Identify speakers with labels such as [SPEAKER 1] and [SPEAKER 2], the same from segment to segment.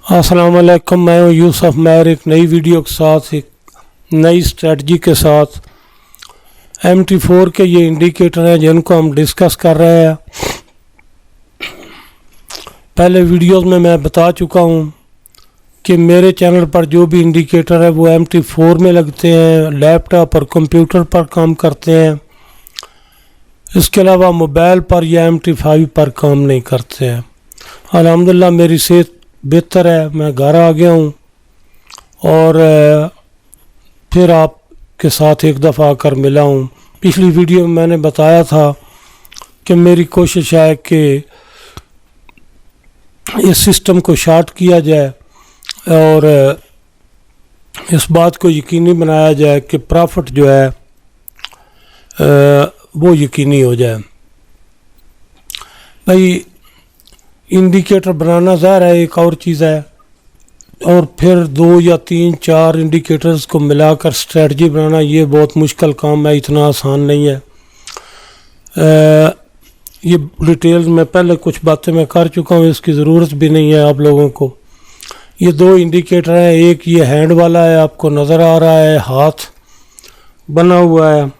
[SPEAKER 1] अस्सलाम वालेकुम, मैं हूँ यूसुफ मैर एक नई वीडियो के साथ, एक नई स्ट्रेटजी के साथ। MT4 के ये इंडिकेटर हैं जिनको हम डिस्कस कर रहे हैं। पहले वीडियोस में मैं बता चुका हूँ कि मेरे चैनल पर जो भी इंडिकेटर है वो MT4 में लगते हैं, लैपटॉप और कंप्यूटर पर काम करते हैं। इसके अलावा मोबाइल पर या MT5 पर काम नहीं करते हैं। अल्हम्दुलिल्लाह मेरी सेहत बेहतर है, मैं घर आ गया हूँ और फिर आपके साथ एक दफ़ा आकर मिला हूँ। पिछली वीडियो में मैंने बताया था कि मेरी कोशिश है कि इस सिस्टम को शॉर्ट किया जाए और इस बात को यकीनी बनाया जाए कि प्रॉफिट जो है वो यकीनी हो जाए। भाई इंडिकेटर बनाना ज़ाहिर है एक और चीज़ है, और फिर 2 या 3 4 इंडिकेटर्स को मिलाकर स्ट्रेटजी बनाना ये बहुत मुश्किल काम है, इतना आसान नहीं है। ये डिटेल्स में पहले कुछ बातें मैं कर चुका हूँ, इसकी ज़रूरत भी नहीं है आप लोगों को। ये 2 इंडिकेटर हैं, एक ये हैंड वाला है, आपको नज़र आ रहा है, हाथ बना हुआ है,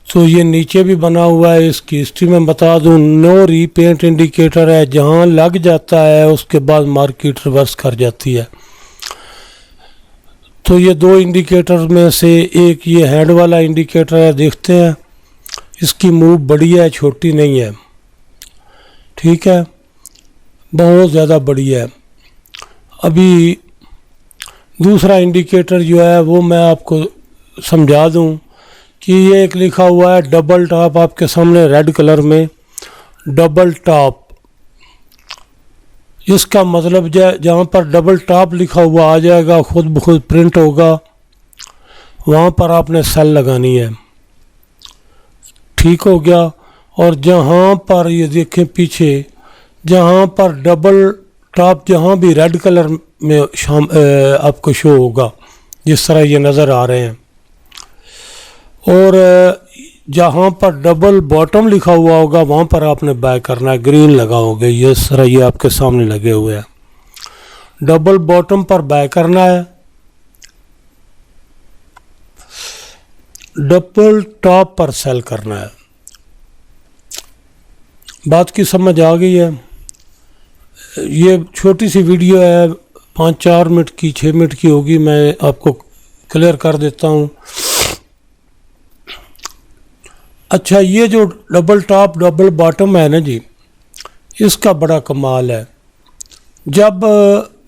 [SPEAKER 1] तो ये नीचे भी बना हुआ है। इसकी हिस्ट्री में बता दूं, नो रीपेंट इंडिकेटर है, जहाँ लग जाता है उसके बाद मार्केट रिवर्स कर जाती है। तो ये 2 इंडिकेटर में से एक ये हैंड वाला इंडिकेटर है, देखते हैं इसकी मूव बड़ी है, छोटी नहीं है, ठीक है, बहुत ज़्यादा बड़ी है। अभी दूसरा इंडिकेटर जो है वो मैं आपको समझा दूं कि ये एक लिखा हुआ है डबल टॉप, आपके सामने रेड कलर में डबल टॉप। इसका मतलब जहाँ पर डबल टॉप लिखा हुआ आ जाएगा, खुद ब खुद प्रिंट होगा, वहाँ पर आपने सेल लगानी है, ठीक हो गया। और जहाँ पर ये देखें पीछे, जहाँ पर डबल टॉप जहाँ भी रेड कलर में आपको शो होगा, जिस तरह ये नज़र आ रहे हैं, और जहाँ पर डबल बॉटम लिखा हुआ होगा वहाँ पर आपने बाय करना है, ग्रीन लगा होगा, ये सर ये आपके सामने लगे हुए हैं। डबल बॉटम पर बाय करना है, डबल टॉप पर सेल करना है। बात की समझ आ गई है? ये छोटी सी वीडियो है, 5-4 मिनट की, 6 मिनट की होगी, मैं आपको क्लियर कर देता हूँ। अच्छा, ये जो डबल टॉप डबल बॉटम है ना जी, इसका बड़ा कमाल है। जब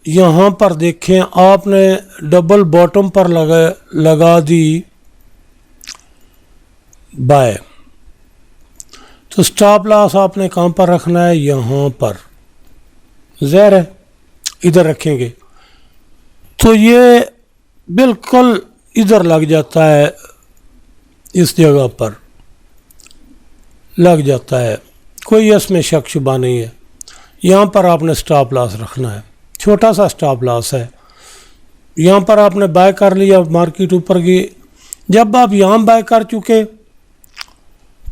[SPEAKER 1] यहाँ पर देखें आपने डबल बॉटम पर लगा दी बाय, तो स्टॉप लॉस आपने कहाँ पर रखना है? यहाँ पर, ज़ाहिर है इधर रखेंगे तो ये बिल्कुल इधर लग जाता है, इस जगह पर लग जाता है, कोई इसमें शक शुबा नहीं है। यहाँ पर आपने स्टॉप लॉस रखना है, छोटा सा स्टॉप लॉस है। यहाँ पर आपने बाय कर लिया, मार्केट ऊपर गई, जब आप यहाँ बाय कर चुके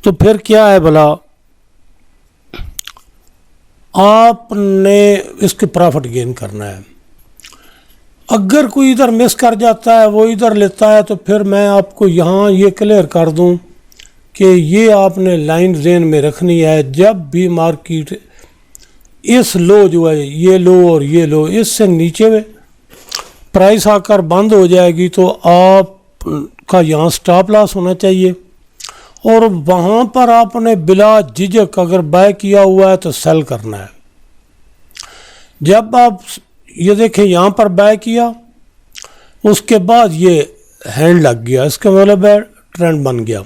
[SPEAKER 1] तो फिर क्या है भला, आपने इसके प्रॉफिट गेन करना है। अगर कोई इधर मिस कर जाता है, वो इधर लेता है, तो फिर मैं आपको यहाँ ये क्लियर कर दूँ कि ये आपने लाइन ज़हन में रखनी है। जब भी मार्केट इस लो जो है, ये लो और ये लो, इससे नीचे में प्राइस आकर बंद हो जाएगी, तो आपका यहाँ स्टॉप लॉस होना चाहिए, और वहाँ पर आपने बिला झिझक अगर बाय किया हुआ है तो सेल करना है। जब आप ये देखें यहाँ पर बाय किया, उसके बाद ये हैंड लग गया, इसका मतलब है ट्रेंड बन गया।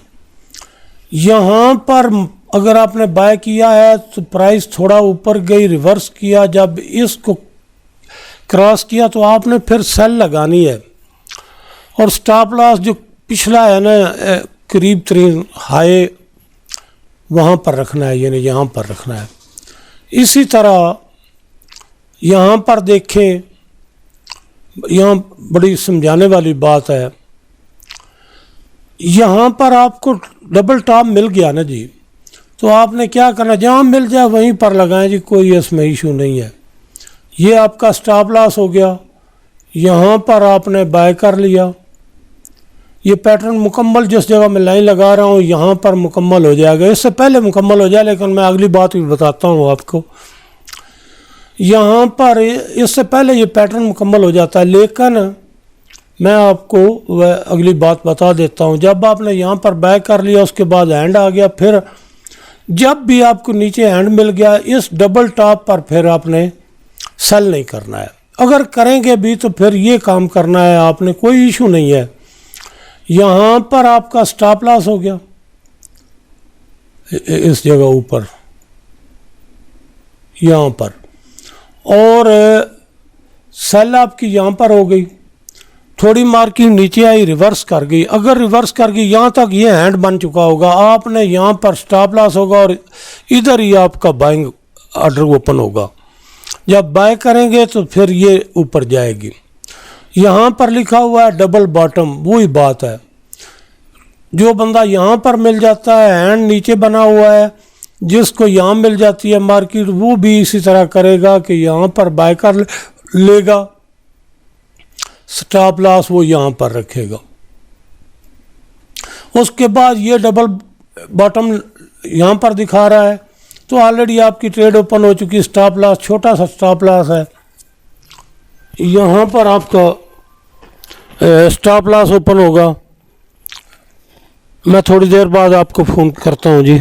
[SPEAKER 1] यहाँ पर अगर आपने बाय किया है तो प्राइस थोड़ा ऊपर गई, रिवर्स किया, जब इसको क्रॉस किया तो आपने फिर सेल लगानी है, और स्टॉप लॉस जो पिछला है ना, करीब तरीन हाई, वहाँ पर रखना है, यानी यहाँ पर रखना है। इसी तरह यहाँ पर देखें, यहाँ बड़ी समझाने वाली बात है। यहाँ पर आपको डबल टॉप मिल गया ना जी, तो आपने क्या करना, जहाँ मिल जाए वहीं पर लगाएं जी, कोई इसमें इशू नहीं है। ये आपका स्टॉप लॉस हो गया, यहाँ पर आपने बाय कर लिया। ये पैटर्न मुकम्मल जिस जगह मैं लाइन लगा रहा हूँ यहाँ पर मुकम्मल हो जाएगा, इससे पहले मुकम्मल हो जाए, लेकिन मैं अगली बात भी बताता हूँ आपको। यहाँ पर इससे पहले ये पैटर्न मुकम्मल हो जाता है, लेकिन मैं आपको वह अगली बात बता देता हूँ। जब आपने यहाँ पर बाय कर लिया, उसके बाद हैंड आ गया, फिर जब भी आपको नीचे हैंड मिल गया, इस डबल टॉप पर फिर आपने सेल नहीं करना है। अगर करेंगे भी तो फिर ये काम करना है आपने, कोई इशू नहीं है। यहाँ पर आपका स्टॉप लॉस हो गया इस जगह ऊपर, यहाँ पर, और सेल आपकी यहाँ पर हो गई। थोड़ी मार्किंग नीचे आई, रिवर्स कर गई। अगर रिवर्स कर गई, यहाँ तक ये हैंड बन चुका होगा, आपने यहाँ पर स्टॉप लॉस होगा और इधर ही आपका बाइंग ऑर्डर ओपन होगा। जब बाय करेंगे तो फिर ये ऊपर जाएगी। यहाँ पर लिखा हुआ है डबल बॉटम, वही बात है। जो बंदा यहाँ पर मिल जाता है, हैंड नीचे बना हुआ है, जिसको यहाँ मिल जाती है मार्केट, वो भी इसी तरह करेगा कि यहाँ पर बाय कर लेगा, स्टॉप लॉस वो यहाँ पर रखेगा। उसके बाद ये डबल बॉटम यहाँ पर दिखा रहा है, तो ऑलरेडी आपकी ट्रेड ओपन हो चुकी। स्टॉप लॉस, छोटा सा स्टॉप लॉस है, यहाँ पर आपका स्टॉप लॉस ओपन होगा। मैं थोड़ी देर बाद आपको फ़ोन करता हूँ जी।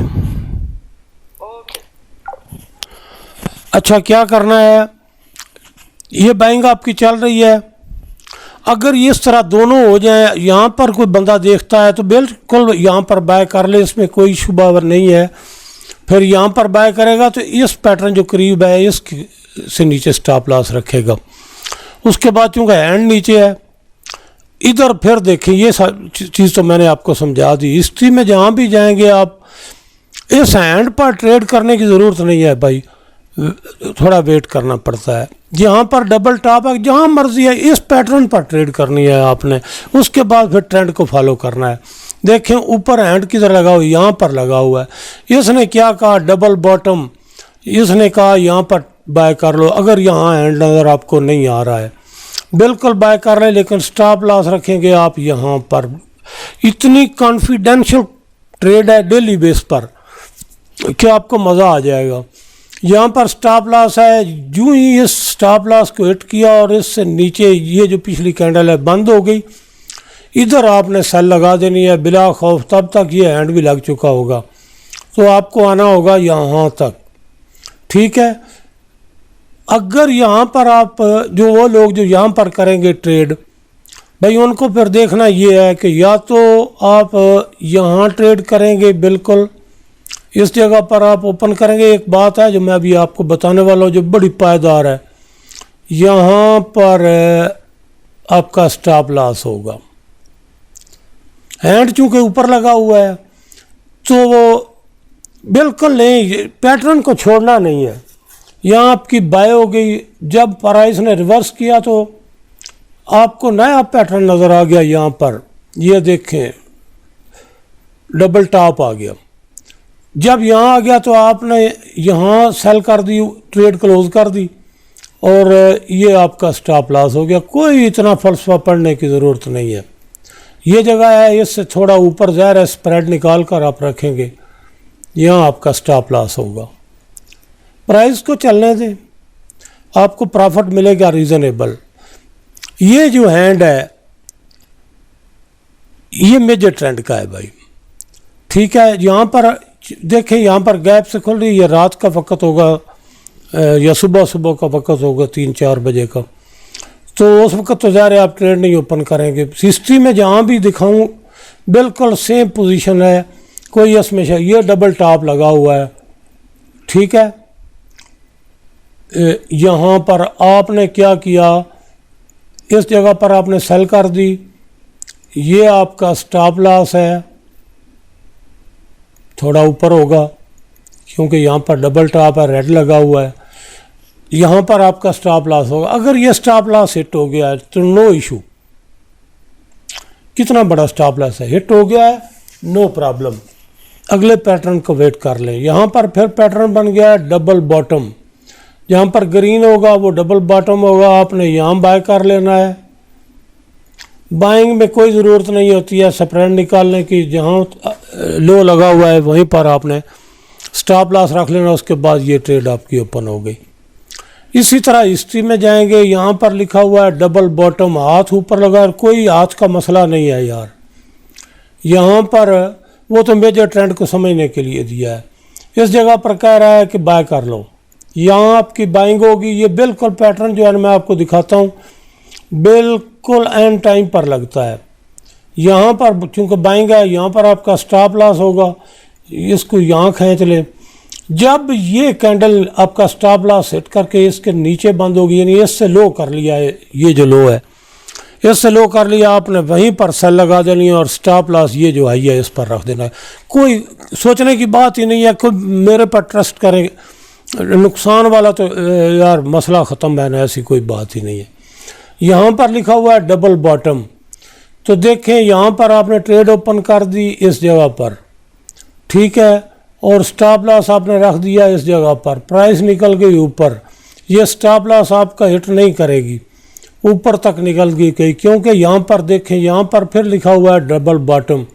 [SPEAKER 1] अच्छा, क्या करना है, ये बाइंग आपकी चल रही है। अगर इस तरह दोनों हो जाए, यहाँ पर कोई बंदा देखता है तो बिल्कुल यहाँ पर बाय कर ले, इसमें कोई शुबा नहीं है। फिर यहाँ पर बाय करेगा तो इस पैटर्न जो करीब है इस से नीचे स्टॉप लॉस रखेगा। उसके बाद चूँकि हैंड नीचे है, इधर फिर देखें, ये चीज़ तो मैंने आपको समझा दी। हिस्ट्री में जहाँ भी जाएंगे आप, इस हैंड पर ट्रेड करने की ज़रूरत नहीं है भाई, थोड़ा वेट करना पड़ता है। यहाँ पर डबल टॉप है, जहाँ मर्जी है इस पैटर्न पर ट्रेड करनी है आपने, उसके बाद फिर ट्रेंड को फॉलो करना है। देखें ऊपर हैंड किधर लगा हुआ, यहाँ पर लगा हुआ है। इसने क्या कहा, डबल बॉटम, इसने कहा यहाँ पर बाय कर लो। अगर यहाँ हैंड नज़र आपको नहीं आ रहा है, बिल्कुल बाय कर रहे हैं, लेकिन स्टॉप लॉस रखेंगे आप यहाँ पर। इतनी कॉन्फिडेंशियल ट्रेड है डेली बेस पर कि आपको मज़ा आ जाएगा। यहाँ पर स्टॉप लॉस है, यूँ ही इस स्टॉप लॉस को हिट किया और इससे नीचे ये जो पिछली कैंडल है बंद हो गई, इधर आपने सेल लगा देनी है बिला खौफ। तब तक ये हैंड भी लग चुका होगा, तो आपको आना होगा यहाँ तक, ठीक है। अगर यहाँ पर आप, जो वो लोग जो यहाँ पर करेंगे ट्रेड, भाई उनको फिर देखना ये है कि या तो आप यहाँ ट्रेड करेंगे, बिल्कुल इस जगह पर आप ओपन करेंगे। एक बात है जो मैं अभी आपको बताने वाला हूँ जो बड़ी पायदार है, यहाँ पर आपका स्टॉप लॉस होगा। हैंड चूँकि ऊपर लगा हुआ है तो वो बिल्कुल नहीं, पैटर्न को छोड़ना नहीं है। यहाँ आपकी बाय हो गई, जब प्राइस ने रिवर्स किया तो आपको नया पैटर्न नज़र आ गया। यहाँ पर ये देखें डबल टॉप आ गया। जब यहाँ आ गया तो आपने यहाँ सेल कर दी, ट्रेड क्लोज कर दी और ये आपका स्टॉप लॉस हो गया। कोई इतना फलसफा पढ़ने की ज़रूरत नहीं है। ये जगह है, इससे थोड़ा ऊपर ज़ाहिर है स्प्रेड निकाल कर आप रखेंगे, यहाँ आपका स्टॉप लॉस होगा। प्राइस को चलने दें, आपको प्रॉफिट मिलेगा रीज़नेबल। ये जो हैंड है ये मेजर ट्रेंड का है भाई, ठीक है। यहाँ पर देखें, यहाँ पर गैप से खुल रही है, रात का वक्त होगा या सुबह सुबह का वक्त होगा 3-4 बजे का, तो उस वक्त तो ज़ाहिर है आप ट्रेड नहीं ओपन करेंगे। हिस्ट्री में जहाँ भी दिखाऊं बिल्कुल सेम पोजीशन है, कोई इसमें ये डबल टॉप लगा हुआ है, ठीक है। यहाँ पर आपने क्या किया, इस जगह पर आपने सेल कर दी, ये आपका स्टॉप लॉस है, थोड़ा ऊपर होगा क्योंकि यहाँ पर डबल टॉप है, रेड लगा हुआ है। यहाँ पर आपका स्टॉप लॉस होगा। अगर ये स्टॉप लॉस हिट हो गया है तो नो इशू, कितना बड़ा स्टॉप लॉस है, हिट हो गया है, नो प्रॉब्लम, अगले पैटर्न को वेट कर लें। यहाँ पर फिर पैटर्न बन गया है डबल बॉटम, जहाँ पर ग्रीन होगा वो डबल बॉटम होगा, आपने यहाँ बाय कर लेना है। बाइंग में कोई ज़रूरत नहीं होती है स्प्रेड निकालने की, जहाँ लो लगा हुआ है वहीं पर आपने स्टॉप लॉस रख लेना, उसके बाद ये ट्रेड आपकी ओपन हो गई। इसी तरह हिस्ट्री में जाएंगे, यहाँ पर लिखा हुआ है डबल बॉटम, हाथ ऊपर लगा, कोई हाथ का मसला नहीं है यार। यहाँ पर वो तो मेजर ट्रेंड को समझने के लिए दिया है। इस जगह पर कह रहा है कि बाय कर लो, यहाँ आपकी बाइंग होगी। ये बिल्कुल पैटर्न जो है मैं आपको दिखाता हूँ, बिल्कुल एंड टाइम पर लगता है। यहाँ पर चूँकि बाइंग है, यहाँ पर आपका स्टॉप लॉस होगा, इसको यहाँ खींच लें। जब ये कैंडल आपका स्टॉप लॉस सेट करके इसके नीचे बंद होगी, यानी इससे लो कर लिया है, ये जो लो है इससे लो कर लिया आपने, वहीं पर सेल लगा देनी है और स्टॉप लॉस ये जो हाई है इस पर रख देना है। कोई सोचने की बात ही नहीं है, कोई मेरे पर ट्रस्ट करें, नुकसान वाला तो यार मसला ख़त्म है ना, ऐसी कोई बात ही नहीं है। यहाँ पर लिखा हुआ है डबल बॉटम, तो देखें यहाँ पर आपने ट्रेड ओपन कर दी इस जगह पर, ठीक है, और स्टॉप लॉस आपने रख दिया इस जगह पर, प्राइस निकल गई ऊपर। ये स्टॉप लॉस आपका हिट नहीं करेगी, ऊपर तक निकल गई कहीं, क्योंकि यहाँ पर देखें, यहाँ पर फिर लिखा हुआ है डबल बॉटम।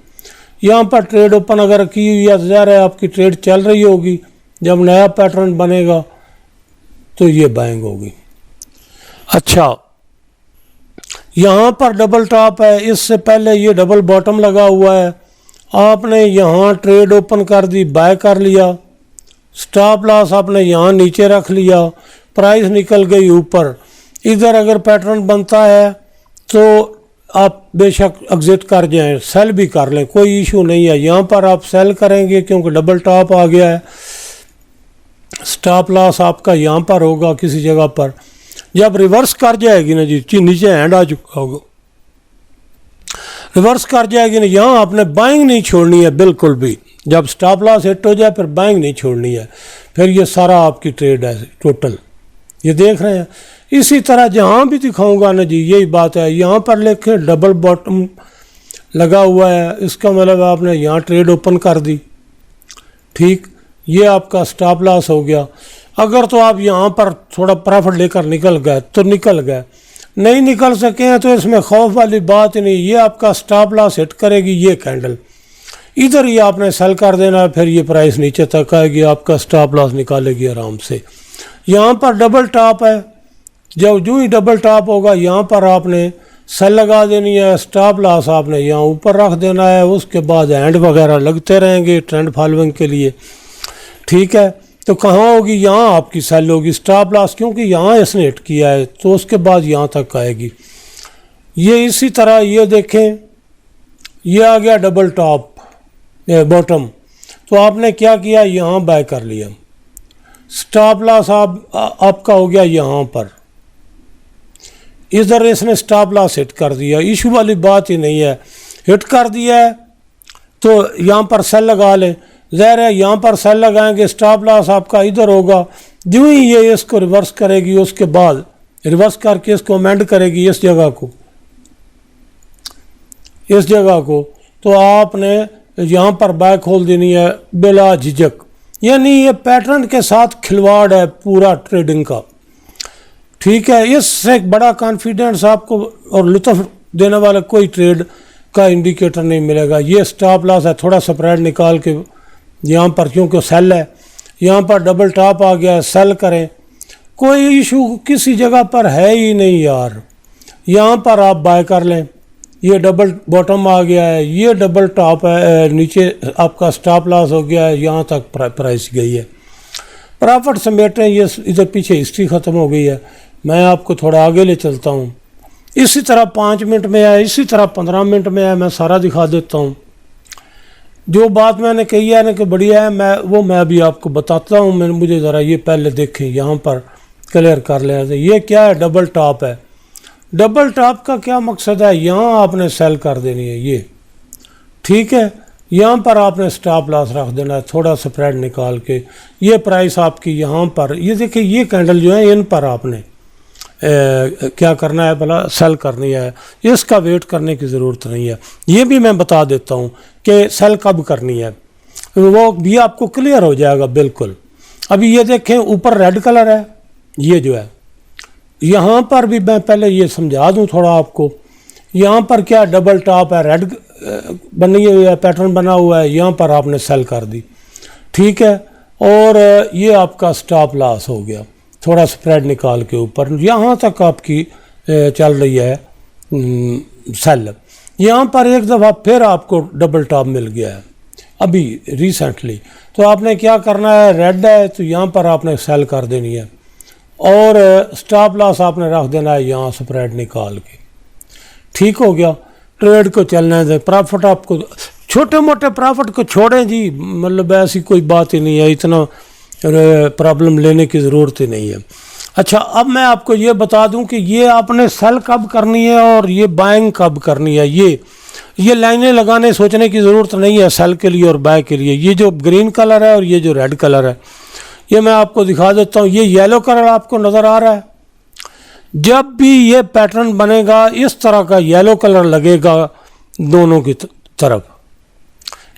[SPEAKER 1] यहाँ पर ट्रेड ओपन अगर की हुई है, ज़ाहिर है आपकी ट्रेड चल रही होगी, जब नया पैटर्न बनेगा तो ये बाइंग होगी। अच्छा, यहाँ पर डबल टॉप है, इससे पहले ये डबल बॉटम लगा हुआ है, आपने यहाँ ट्रेड ओपन कर दी, बाय कर लिया, स्टॉप लॉस आपने यहाँ नीचे रख लिया, प्राइस निकल गई ऊपर। इधर अगर पैटर्न बनता है तो आप बेशक एग्जिट कर जाएं, सेल भी कर लें, कोई इशू नहीं है। यहाँ पर आप सेल करेंगे क्योंकि डबल टॉप आ गया है, स्टॉप लॉस आपका यहाँ पर होगा किसी जगह पर। जब रिवर्स कर जाएगी ना जी, नीचे हैंड आ चुका होगा, रिवर्स कर जाएगी ना, यहाँ आपने बाइंग नहीं छोड़नी है बिल्कुल भी। जब स्टॉप लॉस हिट हो जाए फिर बाइंग नहीं छोड़नी है, फिर ये सारा आपकी ट्रेड है टोटल, ये देख रहे हैं। इसी तरह जहाँ भी दिखाऊंगा ना जी यही बात है। यहाँ पर लिखे डबल बॉटम लगा हुआ है, इसका मतलब आपने यहाँ ट्रेड ओपन कर दी, ठीक, ये आपका स्टॉप लॉस हो गया। अगर तो आप यहाँ पर थोड़ा प्रॉफिट लेकर निकल गए तो निकल गए, नहीं निकल सके हैं तो इसमें खौफ वाली बात ही नहीं। ये आपका स्टॉप लॉस हिट करेगी ये कैंडल, इधर ही आपने सेल कर देना है, फिर ये प्राइस नीचे तक आएगी, आपका स्टॉप लॉस निकालेगी आराम से। यहाँ पर डबल टॉप है, जब जो ही डबल टॉप होगा यहाँ पर आपने सेल लगा देनी है, स्टॉप लॉस आपने यहाँ ऊपर रख देना है, उसके बाद हैंड वगैरह लगते रहेंगे ट्रेंड फॉलोइंग के लिए, ठीक है। तो कहाँ होगी, यहाँ आपकी सेल होगी, स्टॉप लॉस क्योंकि यहाँ इसने हिट किया है तो उसके बाद यहाँ तक आएगी। ये इसी तरह ये देखें, ये आ गया डबल टॉप बॉटम, तो आपने क्या किया, यहाँ बाय कर लिया, स्टॉप लॉस आपका हो गया यहाँ पर, इधर इसने स्टॉप लॉस हिट कर दिया, इशू वाली बात ही नहीं है। हिट कर दिया है तो यहाँ पर सेल लगा लें, ज़ाहिर है यहाँ पर सेल लगाएंगे, स्टॉप लॉस आपका इधर होगा। जो ही ये इसको रिवर्स करेगी उसके बाद रिवर्स करके इसको अमेंड करेगी इस जगह को, तो आपने यहाँ पर बाय खोल देनी है बिला झिझक। यानी ये पैटर्न के साथ खिलवाड़ है पूरा ट्रेडिंग का, ठीक है। इससे बड़ा कॉन्फिडेंस आपको और लुत्फ देने वाला कोई ट्रेड का इंडिकेटर नहीं मिलेगा। ये स्टॉप लॉस है, थोड़ा स्प्रेड निकाल के यहाँ पर, क्योंकि सेल है, यहाँ पर डबल टॉप आ गया है, सेल करें, कोई इशू किसी जगह पर है ही नहीं यार। यहाँ पर आप बाय कर लें, ये डबल बॉटम आ गया है, ये डबल टॉप है, नीचे आपका स्टॉप लॉस हो गया है, यहाँ तक प्राइस गई है। प्रॉफिट समेटें, ये इधर पीछे हिस्ट्री ख़त्म हो गई है। मैं आपको थोड़ा आगे ले चलता हूँ, इसी तरह 5 मिनट में है, इसी तरह 15 मिनट में है, मैं सारा दिखा देता हूँ। जो बात मैंने कही है ना कि बढ़िया है, मैं अभी आपको बताता हूँ। मुझे ज़रा ये पहले देखें, यहाँ पर क्लियर कर लें। ये क्या है, डबल टॉप है। डबल टॉप का क्या मकसद है, यहाँ आपने सेल कर देनी है ये, ठीक है। यहाँ पर आपने स्टॉप लॉस रख देना है, थोड़ा स्प्रेड निकाल के। ये प्राइस आपकी यहाँ पर, ये देखिए ये कैंडल जो है इन पर आपने क्या करना है, भला सेल करनी है, इसका वेट करने की ज़रूरत नहीं है। ये भी मैं बता देता हूँ कि सेल कब करनी है, वो भी आपको क्लियर हो जाएगा बिल्कुल। अभी ये देखें ऊपर रेड कलर है, ये जो है, यहाँ पर भी मैं पहले ये समझा दूँ थोड़ा आपको। यहाँ पर क्या डबल टॉप है, रेड बनी हुई है, पैटर्न बना हुआ है, यहाँ पर आपने सेल कर दी, ठीक है। और ये आपका स्टॉप लॉस हो गया, थोड़ा स्प्रेड निकाल के ऊपर, यहाँ तक आपकी चल रही है सेल। यहाँ पर एक दफ़ा फिर आपको डबल टॉप मिल गया है अभी रिसेंटली, तो आपने क्या करना है, रेड है तो यहाँ पर आपने सेल कर देनी है और स्टॉप लॉस आपने रख देना है यहाँ स्प्रेड निकाल के, ठीक हो गया। ट्रेड को चलने दें, प्रॉफिट आपको छोटे मोटे प्रॉफिट को छोड़ें जी, मतलब ऐसी कोई बात ही नहीं है, इतना प्रॉब्लम लेने की ज़रूरत ही नहीं है। अच्छा, अब मैं आपको ये बता दूं कि ये आपने सेल कब करनी है और ये बाइंग कब करनी है। ये लाइनें लगाने सोचने की ज़रूरत नहीं है सेल के लिए और बाय के लिए। ये जो ग्रीन कलर है और ये जो रेड कलर है, ये मैं आपको दिखा देता हूँ। ये येलो कलर आपको नज़र आ रहा है, जब भी ये पैटर्न बनेगा इस तरह का येलो कलर लगेगा दोनों की तरफ,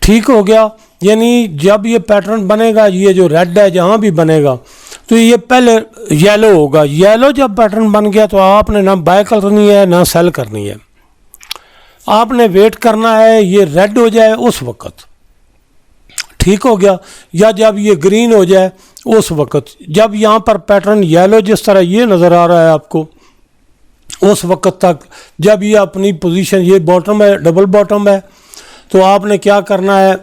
[SPEAKER 1] ठीक हो गया। यानी जब ये पैटर्न बनेगा, ये जो रेड है जहाँ भी बनेगा तो ये पहले येलो होगा। येलो जब पैटर्न बन गया तो आपने ना बाय करनी है ना सेल करनी है, आपने वेट करना है ये रेड हो जाए उस वक्त, ठीक हो गया, या जब ये ग्रीन हो जाए उस वक्त। जब यहाँ पर पैटर्न येलो जिस तरह ये नज़र आ रहा है आपको, उस वक्त तक जब ये अपनी पोजीशन, ये बॉटम है, डबल बॉटम है, तो आपने क्या करना है,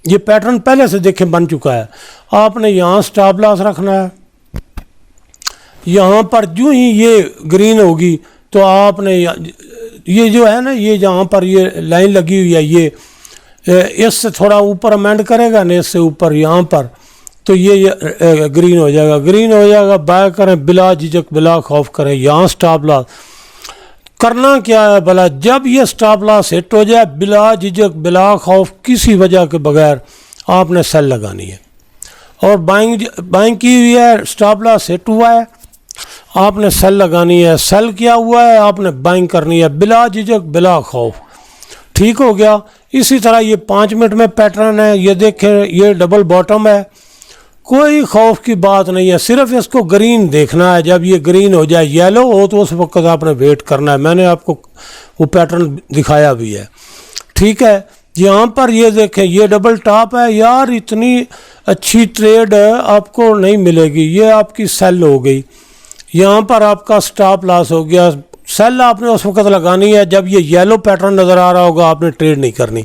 [SPEAKER 1] ये पैटर्न पहले से देखें बन चुका है, आपने यहाँ स्टॉप लॉस रखना है। यहाँ पर जो ही ये ग्रीन होगी तो आपने ये जो है ना, ये जहाँ पर ये लाइन लगी हुई है, ये इससे थोड़ा ऊपर अमेंड करेगा ना, इससे ऊपर यहाँ पर, तो ये ग्रीन हो जाएगा। ग्रीन हो जाएगा, बाय करें बिला झिझक बिला खौफ करें, यहाँ स्टॉप लॉस करना क्या है भला, जब ये स्टॉप लॉस हिट हो जाए बिला झिझक बिला खौफ किसी वजह के बगैर आपने सेल लगानी है। और बाइंग की हुई है, स्टॉप लॉस हिट हुआ है, आपने सेल लगानी है। सेल किया हुआ है, आपने बाइंग करनी है बिला झिझक बिला खौफ, ठीक हो गया। इसी तरह ये 5 मिनट में पैटर्न है, ये देखें ये डबल बॉटम है, कोई खौफ की बात नहीं है, सिर्फ इसको ग्रीन देखना है। जब ये ग्रीन हो जाए, येलो हो तो उस वक्त आपने वेट करना है। मैंने आपको वो पैटर्न दिखाया भी है, ठीक है। यहाँ पर ये देखें ये डबल टॉप है, यार इतनी अच्छी ट्रेड आपको नहीं मिलेगी, ये आपकी सेल हो गई। यहाँ पर आपका स्टॉप लॉस हो गया, सेल आपने उस वक्त लगानी है जब ये येलो पैटर्न नज़र आ रहा होगा, आपने ट्रेड नहीं करनी।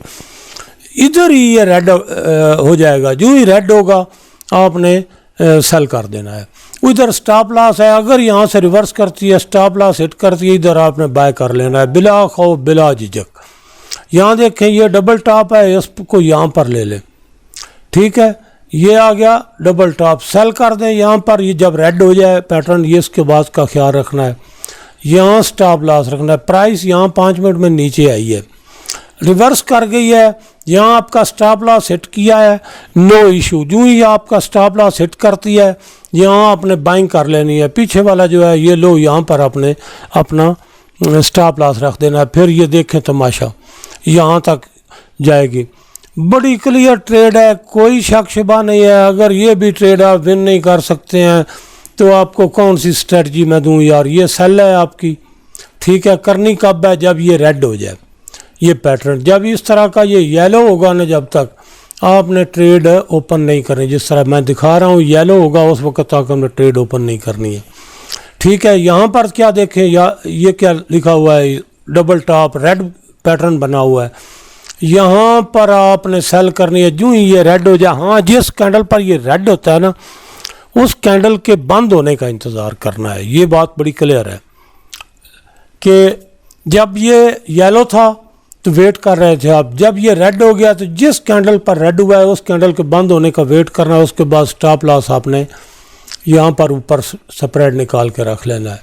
[SPEAKER 1] इधर ही ये रेड हो जाएगा, जो ही रेड होगा आपने सेल कर देना है। उधर स्टॉप लॉस है, अगर यहाँ से रिवर्स करती है, स्टॉप लॉस हिट करती है, इधर आपने बाय कर लेना है बिला खौफ बिला झिझक। यहाँ देखें ये डबल टॉप है, इसको यहाँ पर ले लें, ठीक है। ये आ गया डबल टॉप, सेल कर दें यहाँ पर। ये जब रेड हो जाए पैटर्न, ये इसके बाद का ख्याल रखना है, यहाँ स्टॉप लॉस रखना है। प्राइस यहाँ 5 मिनट में नीचे आई है, रिवर्स कर गई है, यहाँ आपका स्टॉप लॉस हिट किया है, नो इशू। जो ही आपका स्टॉप लॉस हिट करती है, यहाँ आपने बाइंग कर लेनी है। पीछे वाला जो है ये लो, यहाँ पर आपने अपना स्टॉप लॉस रख देना है। फिर ये देखें तमाशा, यहाँ तक जाएगी। बड़ी क्लियर ट्रेड है, कोई शक शुबा नहीं है। अगर ये भी ट्रेड आप विन नहीं कर सकते हैं तो आपको कौन सी स्ट्रेटजी मैं दूं यार। ये सेल है आपकी, ठीक है। करनी कब है, जब ये रेड हो जाए ये पैटर्न, जब इस तरह का ये येलो होगा ना, जब तक आपने ट्रेड ओपन नहीं करनी। जिस तरह मैं दिखा रहा हूँ येलो होगा, उस वक्त तक हमने ट्रेड ओपन नहीं करनी है, ठीक है। यहाँ पर क्या देखें, या ये क्या लिखा हुआ है, डबल टॉप रेड पैटर्न बना हुआ है, यहाँ पर आपने सेल करनी है। जो ही ये रेड हो जाए, हाँ जिस कैंडल पर ये रेड होता है ना, उस कैंडल के बंद होने का इंतज़ार करना है। ये बात बड़ी क्लियर है कि जब ये येलो था तो वेट कर रहे थे आप, जब ये रेड हो गया तो जिस कैंडल पर रेड हुआ है उस कैंडल के बंद होने का वेट करना है। उसके बाद स्टॉप लॉस आपने यहाँ पर ऊपर स्प्रेड निकाल के रख लेना है,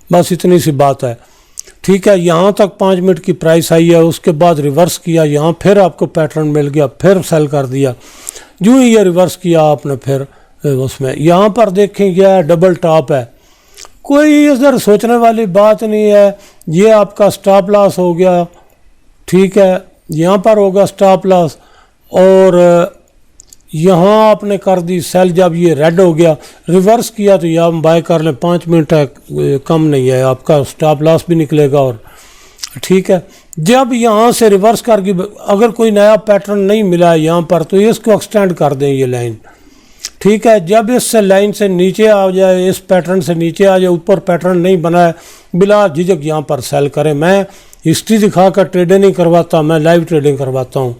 [SPEAKER 1] बस इतनी सी बात है, ठीक है। यहाँ तक 5 मिनट की प्राइस आई है, उसके बाद रिवर्स किया, यहाँ फिर आपको पैटर्न मिल गया, फिर सेल कर दिया। जो ही ये रिवर्स किया आपने फिर उसमें, यहाँ पर देखें क्या डबल टॉप है, कोई इधर सोचने वाली बात नहीं है। ये आपका स्टॉप लॉस हो गया, ठीक है, यहाँ पर होगा स्टॉप लॉस, और यहाँ आपने कर दी सेल, जब ये रेड हो गया रिवर्स किया तो यहाँ हम बाय कर लें, 5 मिनट है, कम नहीं है, आपका स्टॉप लॉस भी निकलेगा। और ठीक है, जब यहाँ से रिवर्स करके अगर कोई नया पैटर्न नहीं मिला है यहाँ पर, तो इसको एक्सटेंड कर दें ये लाइन। ठीक है, जब इस लाइन से नीचे आ जाए, इस पैटर्न से नीचे आ जाए, ऊपर पैटर्न नहीं बना है, बिला झिझक यहाँ पर सेल करें। मैं हिस्ट्री दिखाकर ट्रेडिंग नहीं करवाता, मैं लाइव ट्रेडिंग करवाता हूँ।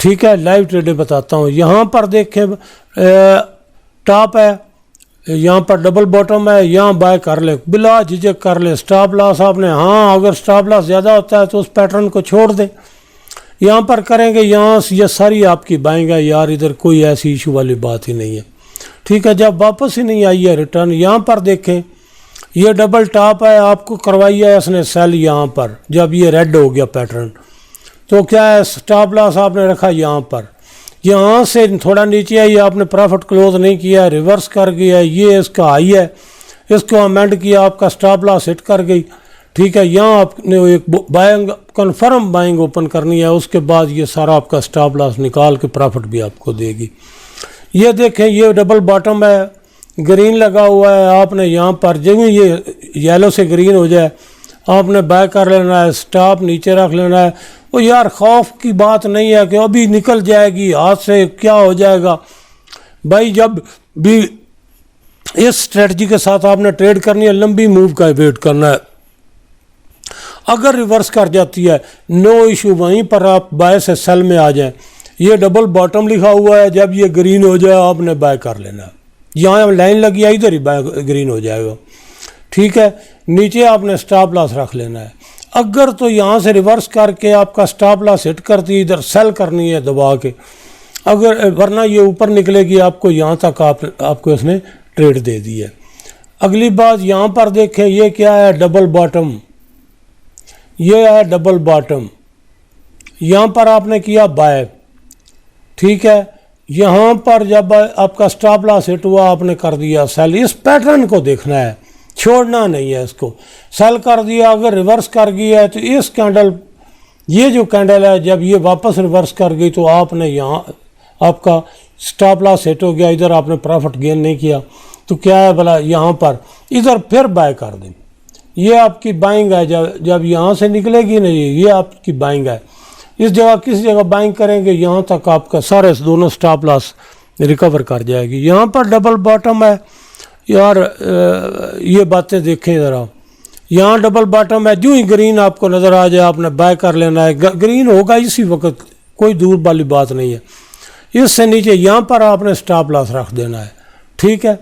[SPEAKER 1] ठीक है, लाइव ट्रेडिंग बताता हूँ। यहाँ पर देखें टॉप है, यहाँ पर डबल बॉटम है, यहाँ बाय कर ले, बिला झिझक कर ले। स्टॉप लॉस आपने, हाँ अगर स्टॉप लॉस ज़्यादा होता है तो उस पैटर्न को छोड़ दें, यहाँ पर करेंगे। यहाँ ये सारी आपकी बाइंग है यार, इधर कोई ऐसी इशू वाली बात ही नहीं है। ठीक है, जब वापस ही नहीं आई है रिटर्न, यहाँ पर देखें ये डबल टॉप है, आपको करवाई है इसने सेल यहाँ पर। जब ये रेड हो गया पैटर्न, तो क्या है, स्टॉप लॉस आपने रखा यहाँ पर, यहाँ से थोड़ा नीचे आई, आपने प्रॉफिट क्लोज नहीं किया, रिवर्स कर गया, ये इसका हाई है, इसको अमेंड किया, आपका स्टॉप लॉस हिट कर गई। ठीक है, यहाँ आपने एक बाइंग कन्फर्म बाइंग ओपन करनी है, उसके बाद ये सारा आपका स्टॉप लॉस निकाल के प्रॉफिट भी आपको देगी। ये देखें ये डबल बॉटम है, ग्रीन लगा हुआ है, आपने यहाँ पर जब ये येलो से ग्रीन हो जाए आपने बाय कर लेना है, स्टॉप नीचे रख लेना है। वो यार खौफ की बात नहीं है कि अभी निकल जाएगी हाथ से, क्या हो जाएगा भाई। जब भी इस स्ट्रेटजी के साथ आपने ट्रेड करनी है, लंबी मूव का वेट करना है। अगर रिवर्स कर जाती है नो इशू, वहीं पर आप बाय से सेल में आ जाएं। ये डबल बॉटम लिखा हुआ है, जब ये ग्रीन हो जाए आपने बाय कर लेना है। यहाँ लाइन लगी है, इधर ही बाय ग्रीन हो जाएगा। ठीक है, नीचे आपने स्टॉप लॉस रख लेना है। अगर तो यहाँ से रिवर्स करके आपका स्टॉप लॉस हिट करती है, इधर सेल करनी है दबा के, अगर वरना ये ऊपर निकलेगी आपको, यहाँ तक आपको इसने ट्रेड दे दी है। अगली बात यहाँ पर देखें, ये क्या है, डबल बॉटम, ये है डबल बॉटम, यहाँ पर आपने किया बाय। ठीक है, यहाँ पर जब आपका स्टॉप लॉस हिट हुआ आपने कर दिया सेल। इस पैटर्न को देखना है, छोड़ना नहीं है, इसको सेल कर दिया। अगर रिवर्स कर गई है तो इस कैंडल, ये जो कैंडल है, जब ये वापस रिवर्स कर गई तो आपने यहाँ आपका स्टॉप लॉस हिट हो गया, इधर आपने प्रॉफिट गेन नहीं किया, तो क्या है भला, यहाँ पर इधर फिर बाय कर दें। ये आपकी बाइंग है, जब यहाँ से निकलेगी नहीं, ये आपकी बाइंग है। इस जगह किस जगह बाइंग करेंगे, यहाँ तक आपका सारे दोनों स्टॉप लॉस रिकवर कर जाएगी। यहाँ पर डबल बॉटम है यार, ये बातें देखें ज़रा, यहाँ डबल बॉटम है, जो ही ग्रीन आपको नज़र आ जाए आपने बाय कर लेना है। ग्रीन होगा इसी वक्त, कोई दूर वाली बात नहीं है। इससे नीचे यहाँ पर आपने स्टॉप लॉस रख देना है। ठीक है,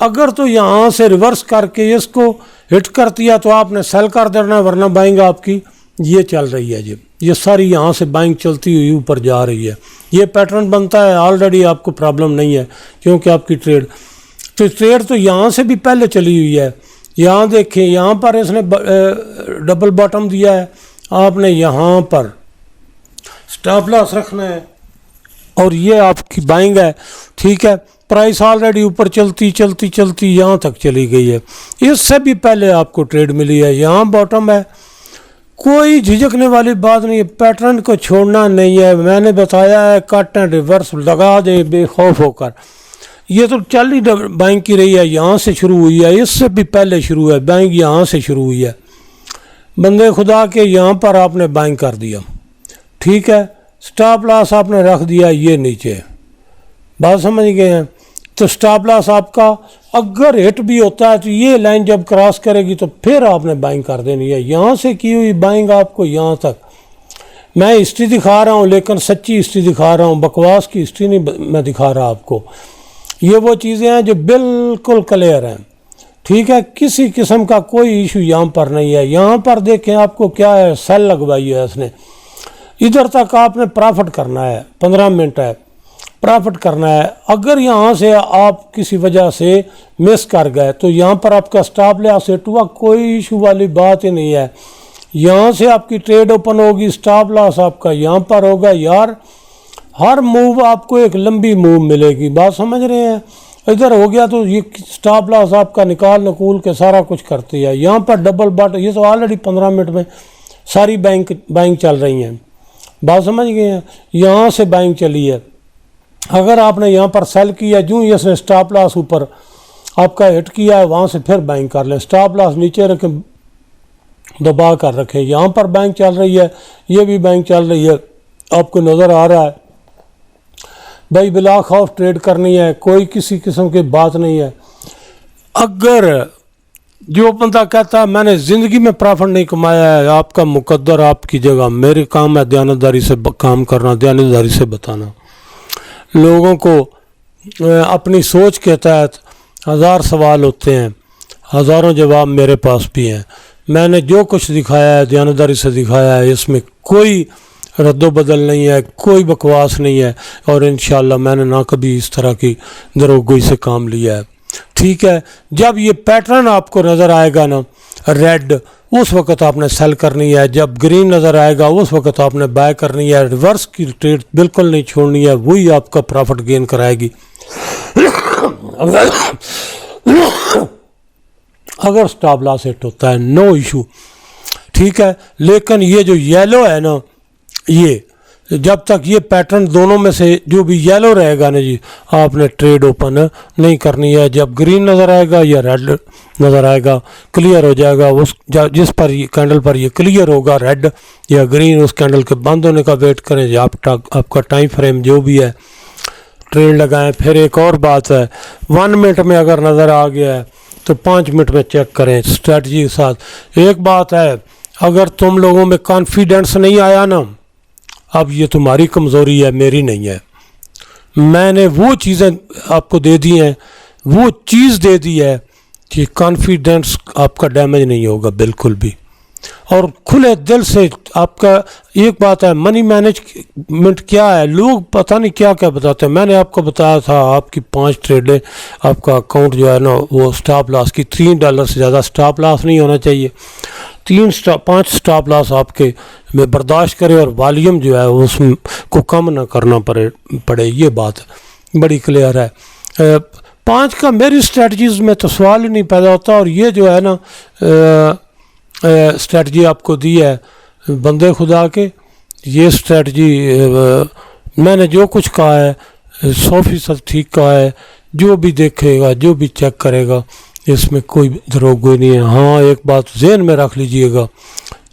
[SPEAKER 1] अगर तो यहाँ से रिवर्स करके इसको हिट करती है तो आपने सेल कर देना है, वरना बाइंग आपकी ये चल रही है जी, ये सारी यहाँ से बाइंग चलती हुई ऊपर जा रही है। ये पैटर्न बनता है, ऑलरेडी आपको प्रॉब्लम नहीं है क्योंकि आपकी ट्रेड तो यहाँ से भी पहले चली हुई है। यहाँ देखें, यहाँ पर इसने डबल बॉटम दिया है, आपने यहाँ पर स्टॉप लॉस रखना है और ये आपकी बाइंग है। ठीक है, प्राइस ऑलरेडी ऊपर चलती चलती चलती यहाँ तक चली गई है, इससे भी पहले आपको ट्रेड मिली है। यहाँ बॉटम है, कोई झिझकने वाली बात नहीं है, पैटर्न को छोड़ना नहीं है। मैंने बताया है कट एंड रिवर्स लगा दे बेखौफ होकर। ये तो चल ही बाइंग की रही है, यहाँ से शुरू हुई है, इससे भी पहले शुरू है बाइंग, यहाँ से शुरू हुई है। बंदे खुदा के यहाँ पर आपने बाइंग कर दिया। ठीक है, स्टॉप लॉस आपने रख दिया ये नीचे, बात समझ गए हैं। तो स्टॉप लॉस आपका अगर हिट भी होता है तो ये लाइन जब क्रॉस करेगी तो फिर आपने बाइंग कर देनी है। यहाँ से की हुई बाइंग आपको यहाँ तक, मैं हिस्ट्री दिखा रहा हूँ लेकिन सच्ची हिस्ट्री दिखा रहा हूँ, बकवास की हिस्ट्री नहीं मैं दिखा रहा आपको। ये वो चीज़ें हैं जो बिल्कुल क्लियर हैं। ठीक है, किसी किस्म का कोई इशू यहाँ पर नहीं है। यहाँ पर देखें आपको क्या है, सेल लगवाई है इसने, इधर तक आपने प्रॉफिट करना है, 15 मिनट है, प्रॉफिट करना है। अगर यहाँ से आप किसी वजह से मिस कर गए तो यहाँ पर आपका स्टॉप लॉस हिट हुआ, कोई इशू वाली बात ही नहीं है। यहाँ से आपकी ट्रेड ओपन होगी, स्टॉप लॉस आपका यहाँ पर होगा। यार हर मूव आपको एक लंबी मूव मिलेगी, बात समझ रहे हैं। इधर हो गया तो ये स्टॉप लॉस आपका निकाल नकूल के सारा कुछ करती है। यहाँ पर डबल बॉटम, ये तो ऑलरेडी 15 मिनट में सारी बाइंग चल रही हैं, बात समझ गए हैं। यहाँ से बाइंग चली है, अगर आपने यहाँ पर सेल किया, जो ही इसने स्टॉप लॉस ऊपर आपका हिट किया है, वहाँ से फिर बाइंग कर लें। स्टॉप लॉस नीचे रखें, दबा कर रखें। यहाँ पर बैंक चल रही है, ये भी बैंक चल रही है, आपको नज़र आ रहा है भाई। बिला खौफ ट्रेड करनी है, कोई किसी किस्म की बात नहीं है। अगर जो बंदा कहता है मैंने ज़िंदगी में प्रॉफिट नहीं कमाया है, आपका मुकद्दर आपकी जगह, मेरे काम है दयानतदारी से काम करना, दयानतदारी से बताना लोगों को। अपनी सोच के तहत हज़ार सवाल होते हैं, हज़ारों जवाब मेरे पास भी हैं। मैंने जो कुछ दिखाया है दयानतदारी से दिखाया है, इसमें कोई रद्दो बदल नहीं है, कोई बकवास नहीं है, और इंशाअल्लाह मैंने ना कभी इस तरह की दरोगोई से काम लिया है। ठीक है, जब ये पैटर्न आपको नज़र आएगा ना रेड, उस वक्त आपने सेल करनी है। जब ग्रीन नज़र आएगा उस वक्त आपने बाय करनी है। रिवर्स की ट्रेड बिल्कुल नहीं छोड़नी है, वही आपका प्रॉफिट गेन कराएगी। अगर स्टॉप लॉस हिट होता है नो इशू, ठीक है। लेकिन ये जो येलो है ना, ये जब तक ये पैटर्न दोनों में से जो भी येलो रहेगा ना जी, आपने ट्रेड ओपन नहीं करनी है। जब ग्रीन नज़र आएगा या रेड नज़र आएगा, क्लियर हो जाएगा उस जिस पर ये कैंडल पर ये क्लियर होगा रेड या ग्रीन, उस कैंडल के बंद होने का वेट करें। या आपका टाइम फ्रेम जो भी है ट्रेड लगाएं। फिर एक और बात है, 1 मिनट में अगर नज़र आ गया है तो 5 मिनट में चेक करें स्ट्रेटजी के साथ। एक बात है, अगर तुम लोगों में कॉन्फिडेंस नहीं आया ना, अब ये तुम्हारी कमज़ोरी है, मेरी नहीं है। मैंने वो चीज़ें आपको दे दी हैं, वो चीज़ दे दी है कि कॉन्फिडेंस आपका डैमेज नहीं होगा बिल्कुल भी। और खुले दिल से आपका एक बात है, मनी मैनेजमेंट क्या है, लोग पता नहीं क्या क्या बताते हैं। मैंने आपको बताया था आपकी 5 ट्रेडें, आपका अकाउंट जो है ना वो स्टॉप लॉस की $3 से ज़्यादा स्टॉप लॉस नहीं होना चाहिए। 5 स्टॉप लॉस आपके में बर्दाश्त करे और वॉल्यूम जो है उसमें को कम ना करना पड़े। ये बात बड़ी क्लियर है। 5 का मेरी स्ट्रेटजीज़ में तो सवाल ही नहीं पैदा होता। और ये जो है ना स्ट्रेटजी आपको दी है बंदे खुदा के, ये स्ट्रेटजी मैंने जो कुछ कहा है 100% ठीक कहा है। जो भी देखेगा, जो भी चेक करेगा, इसमें कोई दरोगोई नहीं है। हाँ, एक बात ज़हन में रख लीजिएगा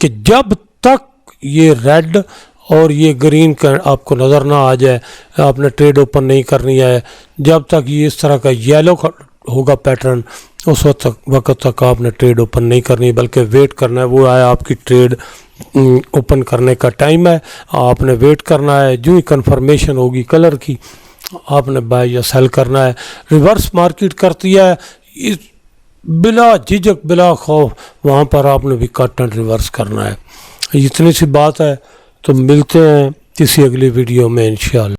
[SPEAKER 1] कि जब तक ये रेड और ये ग्रीन का आपको नज़र ना आ जाए, आपने ट्रेड ओपन नहीं करनी है। जब तक ये इस तरह का येलो होगा पैटर्न, उस वक्त तक आपने ट्रेड ओपन नहीं करनी, बल्कि वेट करना है। वो आया आपकी ट्रेड ओपन करने का टाइम है, आपने वेट करना है। जो ही कंफर्मेशन होगी कलर की, आपने बाय या सेल करना है। रिवर्स मार्केट करती है बिला झिझक, बिला खौफ, वहाँ पर आपने भी कट एंड रिवर्स करना है। इतनी सी बात है। तो मिलते हैं किसी अगली वीडियो में इंशाअल्लाह।